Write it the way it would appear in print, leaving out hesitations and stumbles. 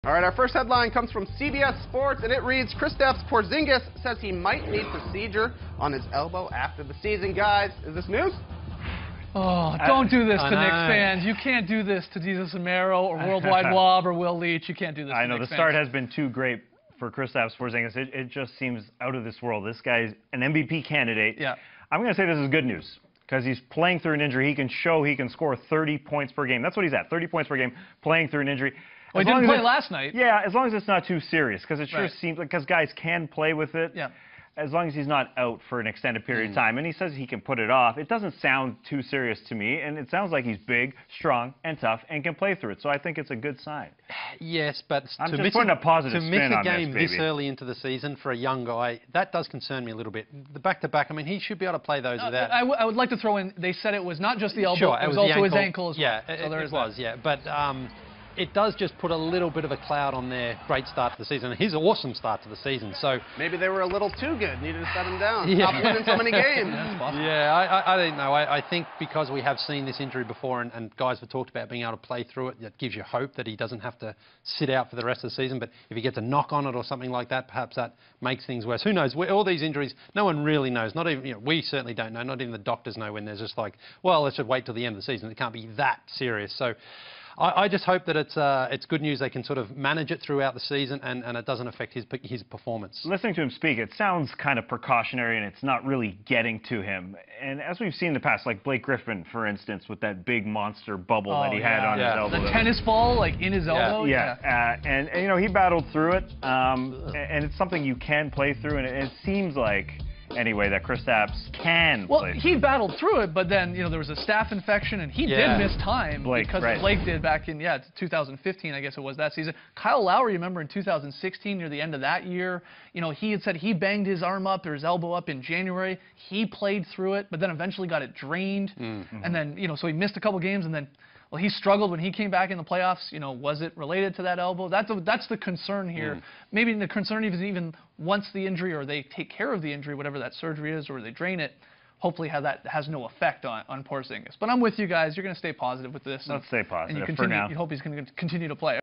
All right, our first headline comes from CBS Sports, and it reads, Kristaps Porzingis says he might need procedure on his elbow after the season. Guys, is this news? Oh, don't do this to Knicks fans. You can't do this to Jesus Amaro or Worldwide Wob or Will Leitch. You can't do this to Knicks fans. The start has been too great for Kristaps Porzingis. It just seems out of this world. This guy's an MVP candidate. Yeah. I'm going to say this is good news because he's playing through an injury. He can show he can score 30 points per game. That's what he's at, 30 points per game, playing through an injury. Well, he didn't play last night. Yeah, as long as it's not too serious, because it sure seems like, because guys can play with it. Yeah. As long as he's not out for an extended period of time, and he says he can put it off, it doesn't sound too serious to me, and it sounds like he's big, strong, and tough, and can play through it. So I think it's a good sign. Yes, but I'm just putting a positive spin on this, baby. To miss a game this early into the season for a young guy, that does concern me a little bit. The back-to-back, I mean, he should be able to play those without. I would like to throw in, they said it was not just the elbow, sure, it was also his ankle as well. Yeah, it was, yeah. But it does just put a little bit of a cloud on their great start to the season. His awesome start to the season. So maybe they were a little too good. Needed to shut him down. Yeah. Stop winning so many games. Yeah, I don't know. I think because we have seen this injury before and guys have talked about being able to play through it, that gives you hope that he doesn't have to sit out for the rest of the season. But if he gets a knock on it or something like that, perhaps that makes things worse. Who knows? All these injuries, no one really knows. Not even, we certainly don't know. Not even the doctors know when there's just like, well, let's just wait till the end of the season. It can't be that serious. So I just hope that it's good news. They can sort of manage it throughout the season and it doesn't affect his performance. Listening to him speak, it sounds kind of precautionary and it's not really getting to him. And as we've seen in the past, like Blake Griffin, for instance, with that big monster bubble that he had on his elbow. The tennis ball, like, in his elbow? And you know, he battled through it. And it's something you can play through. And it seems like, anyway, that Kristaps can play. Well, he battled through it, but then, you know, there was a staph infection, and he did miss time because Blake did back in, 2015, I guess it was that season. Kyle Lowry, remember, in 2016, near the end of that year, you know, he had said he banged his arm up or his elbow up in January. He played through it, but then eventually got it drained. And then, you know, so he missed a couple games, and then, well, he struggled when he came back in the playoffs. You know, was it related to that elbow? That's the concern here. Maybe the concern is even once the injury, or they take care of the injury, whatever that surgery is, or they drain it, hopefully that has no effect on Porzingis. But I'm with you guys. You're going to stay positive with this. Let's stay positive and you for now. You hope he's going to continue to play.